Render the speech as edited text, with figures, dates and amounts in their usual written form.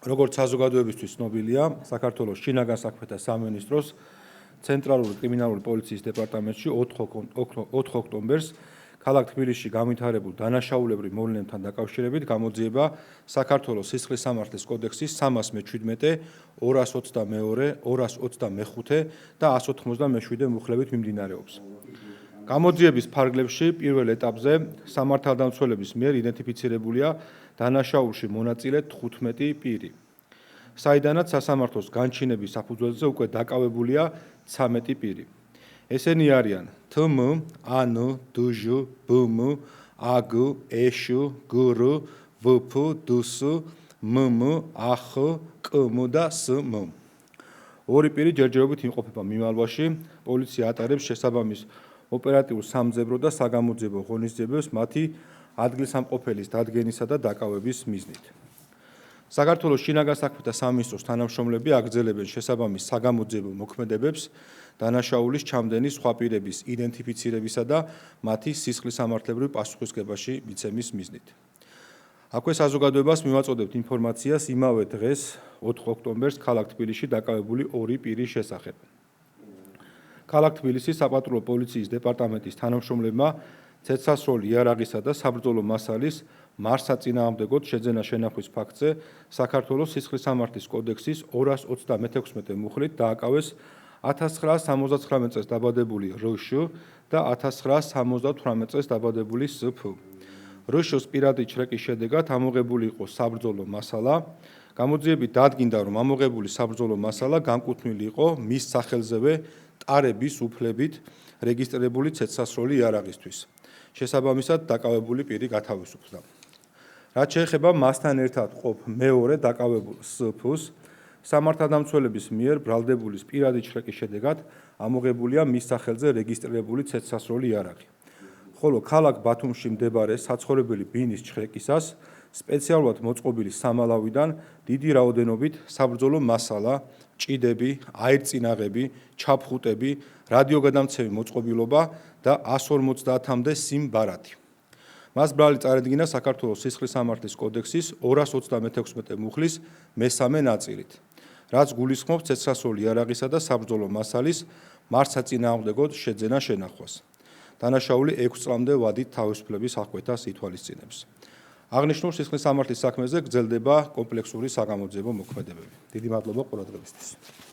როგორც საზოგადოებისთვის ცნობილია, საქართველოს შინაგან საქმეთა სამინისტროს ცენტრალური კრიმინალური პოლიციის დეპარტამენტში 4 ოქტომბერს ქალაქ თბილისში განვითარებულ დანაშაულებრივ მოვლენებთან დაკავშირებით გამოძიება საქართველოს სისხლის სამართლის კოდექსის 317, 222, 225 და 197 მუხლებით მიმდინარეობს. გამოძიების ფარგლებში პირველ ეტაპზე სამართალდამცველების მიერ იდენტიფიცირებულია დანაშაულში მონაწილე 15 პირი, საიდანაც სასამართლოს განჩინების საფუძველზე უკვე დაკავებულია 13 პირი. ესენი არიან თმ, ან, დჟ, ბმ, აგ, ეშ, გრ, ვფ, დს, მმ, ახ, კმ და სმ. ორი პირი ჯერჯერობით იმყოფება მიმალვაში. პოლიცია ატარებს შესაბამის ოპერატიულ სამძებრო და საგამოძიებო ღონისძიებებს მათი ადგილსამყოფელის დადგენისა და დაკავების მიზნით. საქართველოს შინაგან საქმეთა სამინისტროს თანამშრომლები აგრძელებენ შესაბამის საგამოძიებო მოქმედებებს დანაშაულის ჩამდენის სხვა პირების იდენტიფიცირებისა და მათი სისხლისამართლებრივ პასუხისმგებაში მიცემის მიზნით. აქვე საზოგადოებას მივაწოდებთ ინფორმაციას იმავე დღეს 4 ოქტომბერს ქალაქ თბილისში დაკავებული 2 პირის შესახებ. ქალაქ თბილისის საპატრულო პოლიციის დეპარტამენტის თანამშრომლებმა ცეცხლსასროლი იარაღისა და საბრძოლო მასალის მარსაწინააღმდეგოდ შეძენა შენახვის ფაქტზე საქართველოს სისხლისამართლის კოდექსის 236 მუხლით დააკავეს 1979 წელს დაბადებული რშ და 1978 წელს დაბადებული სფ. რშ-ს პირადი ჩრეკის შედეგად ამოღებული იყო საბრძოლო მასალა. გამოძიებით დადგინდა, რომ ამოღებული საბრძოლო მასალა განკუთვნილი იყო მის სახელზევე ტარების უფლებით რეგისტრირებული ცეცხლსასროლი იარაღისთვის. შესაბამისად დაკავებული პირი გათავისუფლდა. რაც შეეხება მასთან ერთად ყოფ მეორე დაკავებულ სფ-ს, სამართალდამცველების მიერ ბრალდებულის პირადი ჩრეკის შედეგად ამოღებულია მის სახელზე რეგისტრირებული ცეცხლსასროლი იარაღი. ხოლო ქალაქ ბათუმში მდებარე საცხოვრებელი ბინის ჩრეკისას სპეციალურად მოწყობილი სამალავიდან დიდი რაოდენობით საბრძოლო მასალა, ჭიდები, აირწინაღები, ჩაფხუტები, რადიოგადამცემი მოწყობილობა და 150-მდე სიმბარათი. მას ბრალი წარედგინა საქართველოს სისხლისამართლის კოდექსის 236 მუხლის მესამე ნაწილით, რაც გულისხმობს ცეცხლსასროლი იარაღისა და საბრძოლო მასალის მარსაწინააღმდეგოდ შეძენა შენახვას. დანაშაული 6 წლამდე ვადით თავისუფლების აღკვეთას ითვალისწინებს. აღნიშნულ სისხლისამართლის საქმეზე გრძელდება კომპლექსური საგამოძიებო მოქმედებები. დიდი მადლობა ყურადღებისთვის.